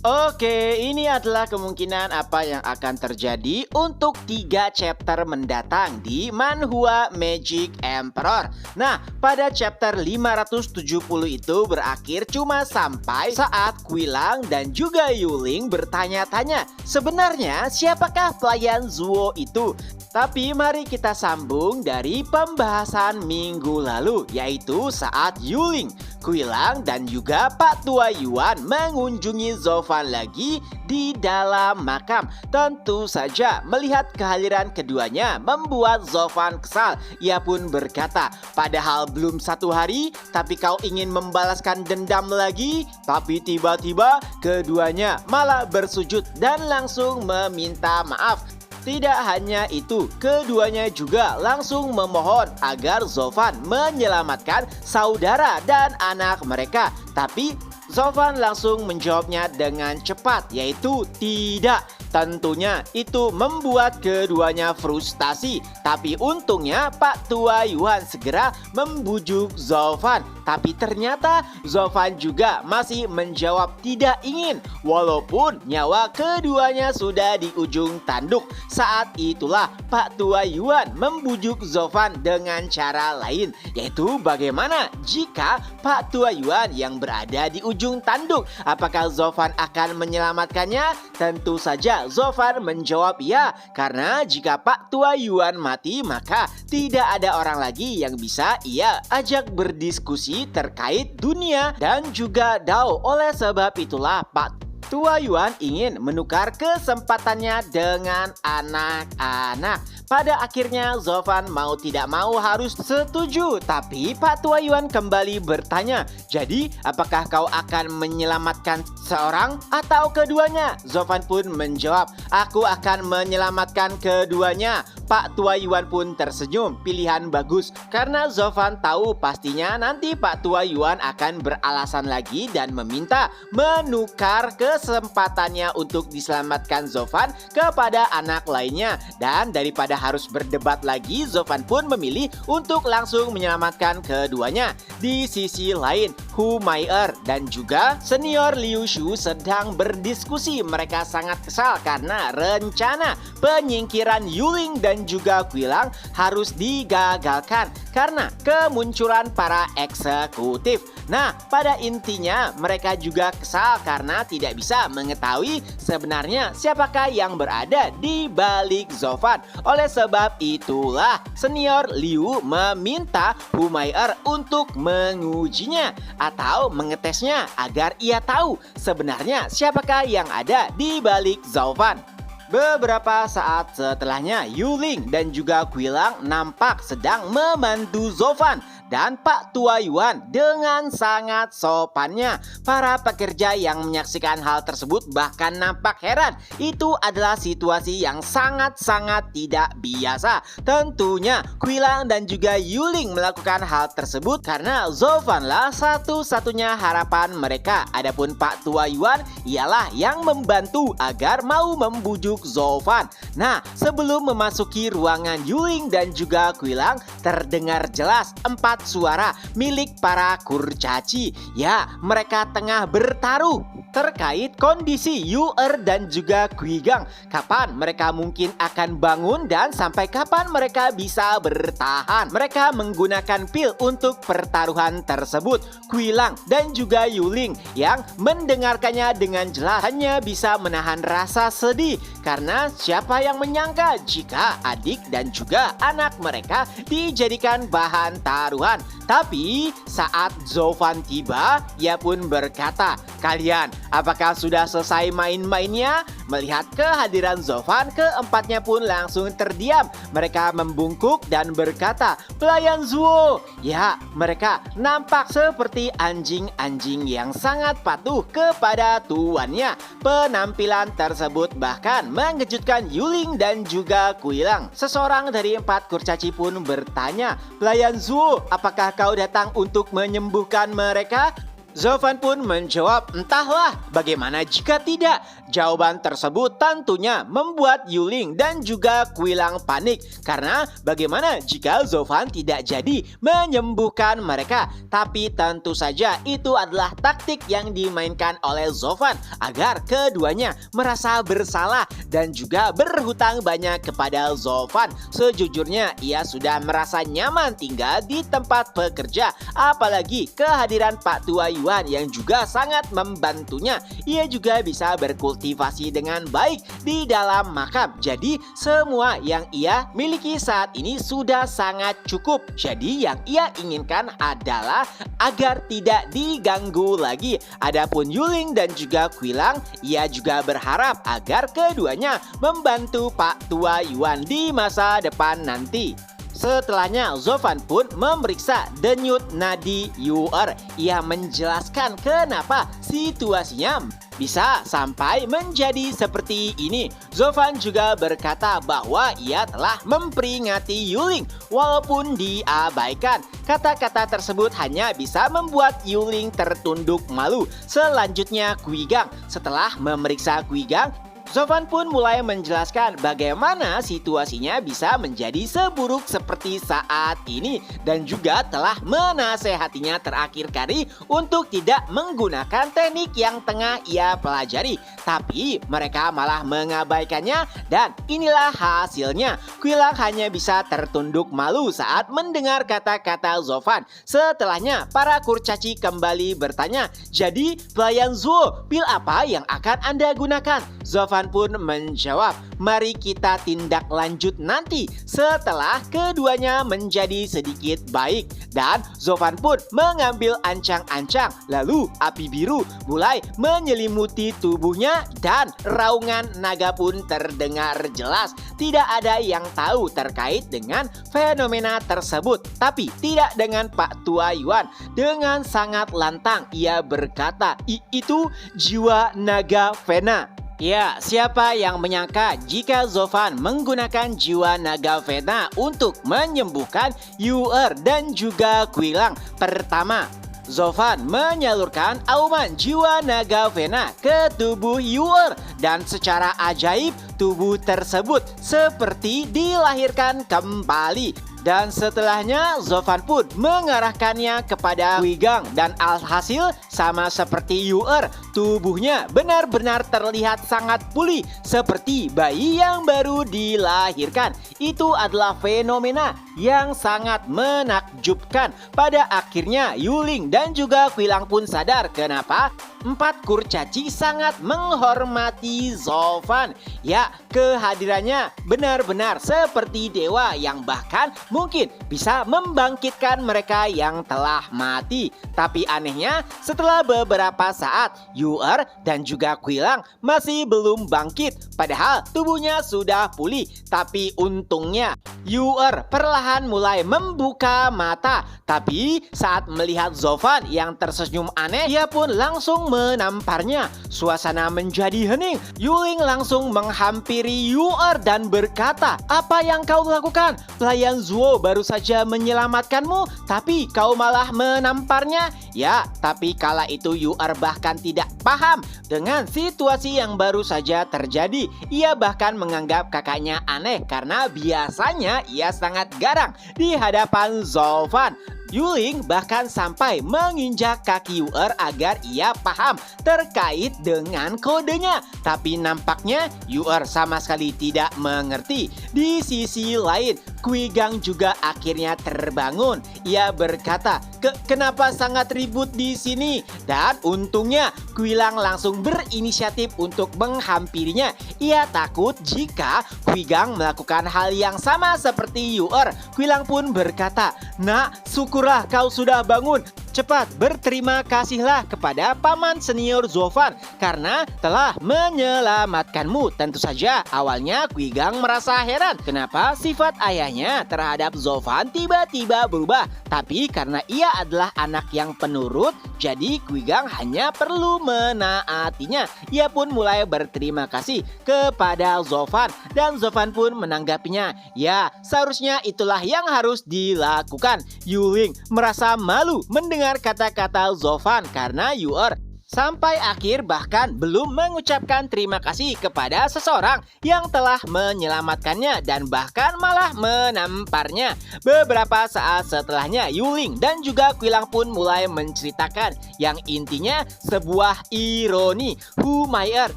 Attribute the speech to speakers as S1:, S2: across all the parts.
S1: Oke, ini adalah kemungkinan apa yang akan terjadi untuk 3 chapter mendatang di Manhwa Magic Emperor. Nah, pada chapter 570 itu berakhir cuma sampai saat Quilang dan juga Yuling bertanya-tanya, sebenarnya siapakah pelayan Zuo itu? Tapi mari kita sambung dari pembahasan minggu lalu, yaitu saat Yuling, Quilang dan juga Pak Tua Yuan mengunjungi Zofan lagi di dalam makam. Tentu saja melihat kehadiran keduanya membuat Zofan kesal. Ia pun berkata, padahal belum 1 hari tapi kau ingin membalaskan dendam lagi. Tapi tiba-tiba keduanya malah bersujud dan langsung meminta maaf. Tidak hanya itu, keduanya juga langsung memohon agar Zofan menyelamatkan saudara dan anak mereka. Tapi Zofan langsung menjawabnya dengan cepat, yaitu tidak. Tentunya itu membuat keduanya frustasi. Tapi untungnya Pak Tua Yuan segera membujuk Zofan. Tapi ternyata Zofan juga masih menjawab tidak ingin, walaupun nyawa keduanya sudah di ujung tanduk. Saat itulah Pak Tua Yuan membujuk Zofan dengan cara lain, yaitu bagaimana jika Pak Tua Yuan yang berada di ujung tanduk. Apakah Zofan akan menyelamatkannya? Tentu saja Zofan menjawab ya, karena jika Pak Tua Yuan mati maka tidak ada orang lagi yang bisa ia ajak berdiskusi terkait dunia dan juga Dao. Oleh sebab itulah Pak Tua Yuan ingin menukar kesempatannya dengan anak-anak. Pada akhirnya Zofan mau tidak mau harus setuju. Tapi Pak Tua Yuan kembali bertanya, jadi apakah kau akan menyelamatkan seorang atau keduanya? Zofan pun menjawab, aku akan menyelamatkan keduanya. Pak Tua Yuan pun tersenyum, pilihan bagus. Karena Zofan tahu pastinya nanti Pak Tua Yuan akan beralasan lagi dan meminta menukar kesempatannya untuk diselamatkan Zofan kepada anak lainnya. Dan daripada harus berdebat lagi, Zofan pun memilih untuk langsung menyelamatkan keduanya. Di sisi lain, Hu Maier dan juga senior Liu Shu sedang berdiskusi. Mereka sangat kesal karena rencana penyingkiran Yuling dan juga Quilang harus digagalkan karena kemunculan para eksekutif. Nah, pada intinya mereka juga kesal karena tidak bisa mengetahui sebenarnya siapakah yang berada di balik Zofan. Oleh sebab itulah senior Liu meminta Hu Maier untuk mengujinya atau mengetesnya agar ia tahu sebenarnya siapakah yang ada di balik Zofan. Beberapa saat setelahnya, Yuling dan juga Quilang nampak sedang membantu Zofan. Dan Pak Tua Yuan dengan sangat sopannya. Para pekerja yang menyaksikan hal tersebut bahkan nampak heran. Itu adalah situasi yang sangat-sangat tidak biasa. Tentunya Quilang dan juga Yuling melakukan hal tersebut karena Zofanlah satu-satunya harapan mereka. Adapun Pak Tua Yuan ialah yang membantu agar mau membujuk Zofan. Nah, sebelum memasuki ruangan Yuling dan juga Quilang, terdengar jelas 4 suara milik para kurcaci. Ya, mereka tengah bertaruh terkait kondisi Yu'er dan juga Guigang. Kapan mereka mungkin akan bangun dan sampai kapan mereka bisa bertahan. Mereka menggunakan pil untuk pertaruhan tersebut. Quilang dan juga Yuling yang mendengarkannya dengan jelas hanya bisa menahan rasa sedih karena siapa yang menyangka jika adik dan juga anak mereka dijadikan bahan taruhan. Tapi saat Zofan tiba, ia pun berkata, kalian apakah sudah selesai main-mainnya? Melihat kehadiran Zofan, keempatnya pun langsung terdiam. Mereka membungkuk dan berkata, pelayan Zuo. Ya, mereka nampak seperti anjing-anjing yang sangat patuh kepada tuannya. Penampilan tersebut bahkan mengejutkan Yuling dan juga Quilang. Seseorang dari 4 kurcaci pun bertanya, pelayan Zuo, apakah kau datang untuk menyembuhkan mereka? Zofan pun menjawab, entahlah, bagaimana jika tidak? Jawaban tersebut tentunya membuat Yuling dan juga Quilang panik. Karena bagaimana jika Zofan tidak jadi menyembuhkan mereka? Tapi tentu saja itu adalah taktik yang dimainkan oleh Zofan agar keduanya merasa bersalah dan juga berhutang banyak kepada Zofan. Sejujurnya ia sudah merasa nyaman tinggal di tempat bekerja, apalagi kehadiran Pak Tua Yuan yang juga sangat membantunya. Ia juga bisa berkultivasi dengan baik di dalam makam. Jadi semua yang ia miliki saat ini sudah sangat cukup. Jadi yang ia inginkan adalah agar tidak diganggu lagi. Adapun Yuling dan juga Quilang, ia juga berharap agar keduanya membantu Pak Tua Yuan di masa depan nanti. Setelahnya, Zofan pun memeriksa denyut nadi Yu'er. Ia menjelaskan kenapa situasinya bisa sampai menjadi seperti ini. Zofan juga berkata bahwa ia telah memperingati Yuling walaupun diabaikan. Kata-kata tersebut hanya bisa membuat Yuling tertunduk malu. Selanjutnya Quigang. Setelah memeriksa Quigang, Zofan pun mulai menjelaskan bagaimana situasinya bisa menjadi seburuk seperti saat ini dan juga telah menasehatinya terakhir kali untuk tidak menggunakan teknik yang tengah ia pelajari. Tapi mereka malah mengabaikannya dan inilah hasilnya. Quilang hanya bisa tertunduk malu saat mendengar kata-kata Zofan. Setelahnya para kurcaci kembali bertanya, jadi pelayan Zuo, pil apa yang akan Anda gunakan? Zofan pun menjawab, mari kita tindak lanjut nanti setelah keduanya menjadi sedikit baik. Dan Zofan pun mengambil ancang-ancang, lalu api biru mulai menyelimuti tubuhnya dan raungan naga pun terdengar jelas. Tidak ada yang tahu terkait dengan fenomena tersebut, tapi tidak dengan Pak Tua Yuan. Dengan sangat lantang ia berkata, itu jiwa naga Vena. Ya, siapa yang menyangka jika Zofan menggunakan jiwa naga Vena untuk menyembuhkan Yu'er dan juga Quilang. Pertama, Zofan menyalurkan auman jiwa naga Vena ke tubuh Yu'er dan secara ajaib tubuh tersebut seperti dilahirkan kembali. Dan setelahnya Zofan pun mengarahkannya kepada Quigang dan alhasil sama seperti Yu'er, tubuhnya benar-benar terlihat sangat pulih seperti bayi yang baru dilahirkan. Itu adalah fenomena yang sangat menakjubkan. Pada akhirnya Yuling dan juga Quilang pun sadar kenapa empat kurcaci sangat menghormati Zofan. Ya, kehadirannya benar-benar seperti dewa yang bahkan mungkin bisa membangkitkan mereka yang telah mati. Tapi anehnya setelah beberapa saat Yu'er dan juga Quilang masih belum bangkit padahal tubuhnya sudah pulih. Tapi untungnya Yu'er perlahan mulai membuka mata. Tapi saat melihat Zofan yang tersenyum aneh, ia pun langsung menamparnya. Suasana menjadi hening. Yuling langsung menghampiri Yu'er dan berkata, apa yang kau lakukan? Pelayan Zuo baru saja menyelamatkanmu, tapi kau malah menamparnya. Ya, tapi kala itu Yu'er bahkan tidak paham dengan situasi yang baru saja terjadi. Ia bahkan menganggap kakaknya aneh karena biasanya ia sangat garang di hadapan Zofan. Yuling bahkan sampai menginjak kaki Yu'er agar ia paham terkait dengan kodenya. Tapi nampaknya Yu'er sama sekali tidak mengerti. Di sisi lain, Quigang juga akhirnya terbangun. Ia berkata, kenapa sangat ribut di sini? Dan untungnya Quilang langsung berinisiatif untuk menghampirinya. Ia takut jika Quigang melakukan hal yang sama seperti Yu'er. Quilang pun berkata, nak, syukurlah kau sudah bangun. Cepat berterima kasihlah kepada paman senior Zofan karena telah menyelamatkanmu. Tentu saja awalnya Quigang merasa heran kenapa sifat ayahnya terhadap Zofan tiba-tiba berubah. Tapi karena ia adalah anak yang penurut, jadi Quigang hanya perlu menaatinya. Ia pun mulai berterima kasih kepada Zofan dan Zofan pun menanggapinya. Ya, seharusnya itulah yang harus dilakukan. Yuling merasa malu mendengar mendengar kata-kata Zofan karena Yu'er sampai akhir bahkan belum mengucapkan terima kasih kepada seseorang yang telah menyelamatkannya dan bahkan malah menamparnya. Beberapa saat setelahnya, Yuling dan juga Quilang pun mulai menceritakan yang intinya sebuah ironi. Humair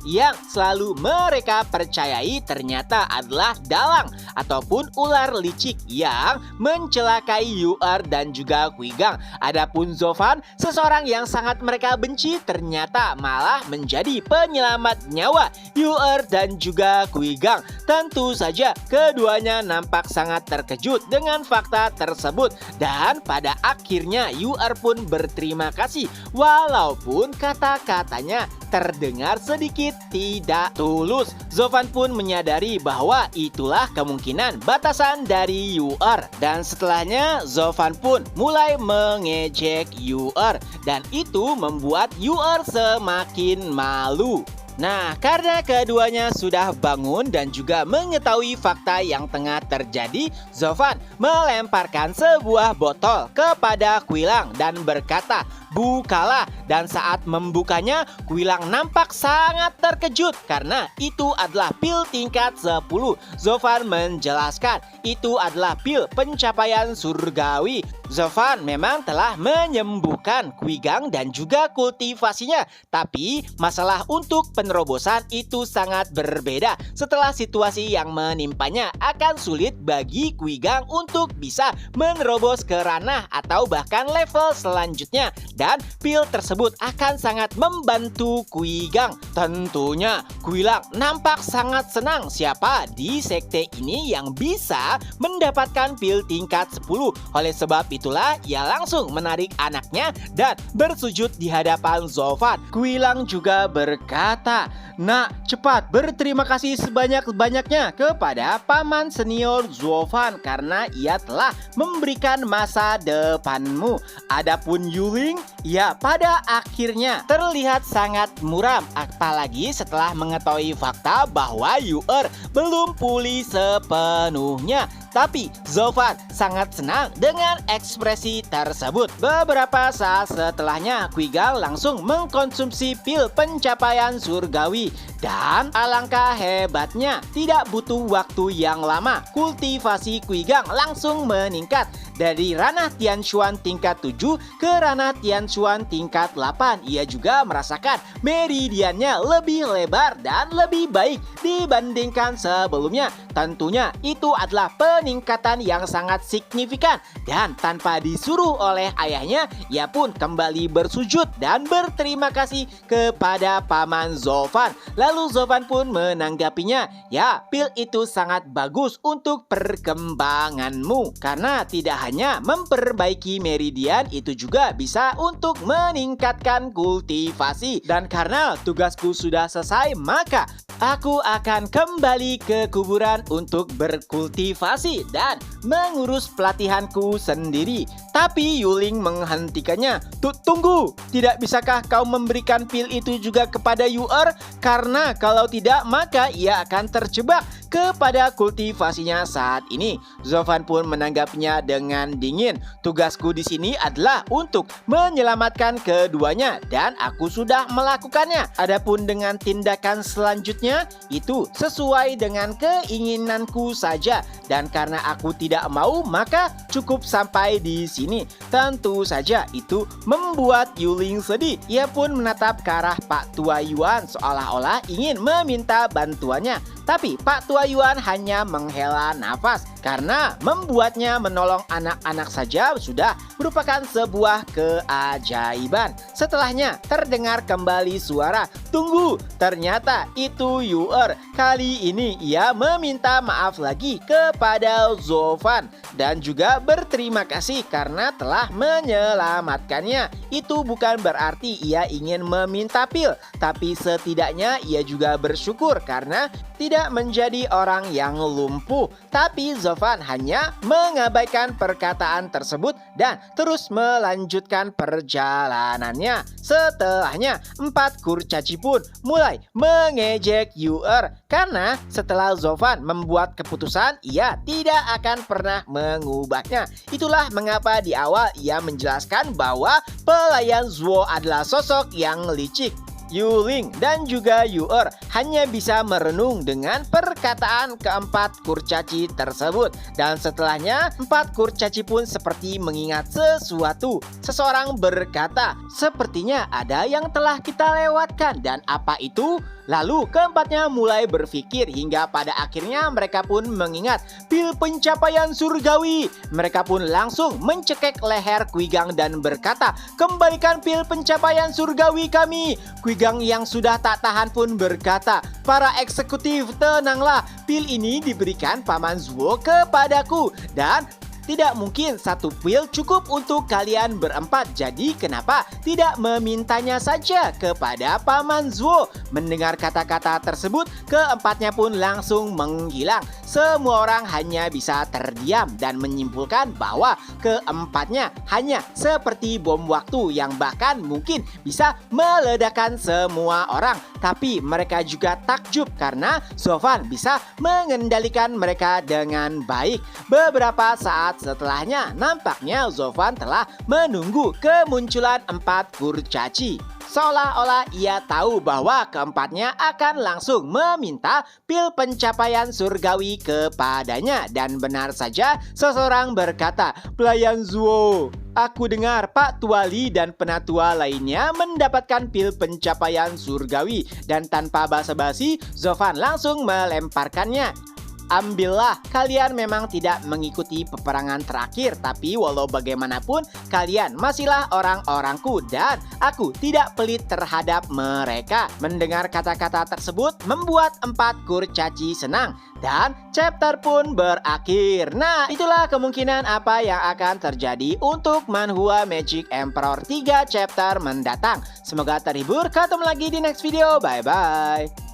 S1: yang selalu mereka percayai ternyata adalah dalang ataupun ular licik yang mencelakai Yu'er dan juga Quigang. Adapun Zofan, seseorang yang sangat mereka benci, ternyata malah menjadi penyelamat nyawa Yu'er dan juga Quigang. Tentu saja keduanya nampak sangat terkejut dengan fakta tersebut dan pada akhirnya Yu'er pun berterima kasih walaupun kata-katanya terdengar sedikit tidak tulus. Zofan pun menyadari bahwa itulah kemungkinan batasan dari Yu'er dan setelahnya Zofan pun mulai mengejek Yu'er dan itu membuat Yu'er semakin malu. Nah, karena keduanya sudah bangun dan juga mengetahui fakta yang tengah terjadi, Zofan melemparkan sebuah botol kepada Quilang dan berkata, "Bukalah." Dan saat membukanya, Quilang nampak sangat terkejut karena itu adalah pil tingkat 10. Zofan menjelaskan itu adalah pil pencapaian surgawi. Zofan memang telah menyembuhkan Quigang dan juga kultivasinya, tapi masalah untuk penerobosan itu sangat berbeda. Setelah situasi yang menimpanya akan sulit bagi Quigang untuk bisa menerobos ke ranah atau bahkan level selanjutnya dan pil tersebut akan sangat membantu Quigang. Tentunya Quilang nampak sangat senang siapa di sekte ini yang bisa mendapatkan pil tingkat 10. Oleh sebab itulah ia langsung menarik anaknya dan bersujud di hadapan Zofan. Quilang juga berkata, "Nak, cepat berterima kasih sebanyak-banyaknya kepada paman senior Zofan karena ia telah memberikan masa depanmu." Adapun Yuling, ya pada akhirnya terlihat sangat muram, apalagi setelah mengetahui fakta bahwa Yu'er belum pulih sepenuhnya. Tapi Zofan sangat senang dengan ekspresi tersebut. Beberapa saat setelahnya, Quigang langsung mengkonsumsi pil pencapaian surgawi. Dan alangkah hebatnya, tidak butuh waktu yang lama, kultivasi Quigang langsung meningkat. Dari ranah Tianshuan tingkat 7 ke ranah Tianshuan tingkat 8. Ia juga merasakan meridiannya lebih lebar dan lebih baik dibandingkan sebelumnya. Tentunya itu adalah peningkatan yang sangat signifikan. Dan tanpa disuruh oleh ayahnya, ia pun kembali bersujud dan berterima kasih kepada paman Zofan. Lalu Zofan pun menanggapinya, "Ya, pil itu sangat bagus untuk perkembanganmu. Karena tidak hanya memperbaiki meridian, itu juga bisa untuk meningkatkan kultivasi. Dan karena tugasku sudah selesai, maka aku akan kembali ke kuburan untuk berkultivasi dan mengurus pelatihanku sendiri." Tapi Yuling menghentikannya. "Tunggu, tidak bisakah kau memberikan pil itu juga kepada Yu'er? Karena kalau tidak, maka ia akan terjebak kepada kultivasinya saat ini." Zofan pun menanggapinya dengan dingin. "Tugasku di sini adalah untuk menyelamatkan keduanya dan aku sudah melakukannya. Adapun dengan tindakan selanjutnya, itu sesuai dengan keinginanku saja. Dan karena aku tidak mau, maka cukup sampai di sini." Tentu saja itu membuat Yuling sedih. Ia pun menatap ke arah Pak Tua Yuan seolah-olah ingin meminta bantuannya. Tapi Pak Tua Yuan hanya menghela nafas karena membuatnya menolong anak-anak saja sudah merupakan sebuah keajaiban. Setelahnya terdengar kembali suara, "Tunggu!" Ternyata itu Yu'er. Kali ini ia meminta maaf lagi kepada Zofan dan juga berterima kasih karena telah menyelamatkannya. Itu bukan berarti ia ingin meminta pil, tapi setidaknya ia juga bersyukur karena tidak menjadi orang yang lumpuh. Tapi Zofan hanya mengabaikan perkataan tersebut dan terus melanjutkan perjalanannya. Setelahnya, empat kurcaci pun mulai mengejek Yu-er karena setelah Zofan membuat keputusan, ia tidak akan pernah mengubahnya. Itulah mengapa di awal ia menjelaskan bahwa pelayan Zuo adalah sosok yang licik. Yuling dan juga Yu-er hanya bisa merenung dengan perkataan keempat kurcaci tersebut. Dan setelahnya, empat kurcaci pun seperti mengingat sesuatu. Seseorang berkata, sepertinya ada yang telah kita lewatkan, dan apa itu? Lalu keempatnya mulai berpikir hingga pada akhirnya mereka pun mengingat pil pencapaian surgawi. Mereka pun langsung mencekik leher Kuigang dan berkata, kembalikan pil pencapaian surgawi kami. Kuigang yang sudah tak tahan pun berkata, para eksekutif tenanglah, pil ini diberikan Paman Zuo kepadaku dan tidak mungkin satu pil cukup untuk kalian berempat. Jadi kenapa tidak memintanya saja kepada Paman Zuo? Mendengar kata-kata tersebut, keempatnya pun langsung menghilang. Semua orang hanya bisa terdiam dan menyimpulkan bahwa keempatnya hanya seperti bom waktu yang bahkan mungkin bisa meledakkan semua orang. Tapi mereka juga takjub karena Zofan bisa mengendalikan mereka dengan baik. Beberapa saat setelahnya, nampaknya Zofan telah menunggu kemunculan empat kurcaci. Seolah-olah ia tahu bahwa keempatnya akan langsung meminta pil pencapaian surgawi kepadanya. Dan benar saja, seseorang berkata, pelayan Zuo, aku dengar Pak Tuali dan penatua lainnya mendapatkan pil pencapaian surgawi. Dan tanpa basa-basi, Zofan langsung melemparkannya. Ambillah, kalian memang tidak mengikuti peperangan terakhir, tapi walau bagaimanapun kalian masihlah orang-orangku dan aku tidak pelit terhadap mereka. Mendengar kata-kata tersebut membuat empat kurcaci senang dan chapter pun berakhir. Nah, itulah kemungkinan apa yang akan terjadi untuk Manhwa Magic Emperor 3 chapter mendatang. Semoga terhibur, ketemu lagi di next video, bye-bye.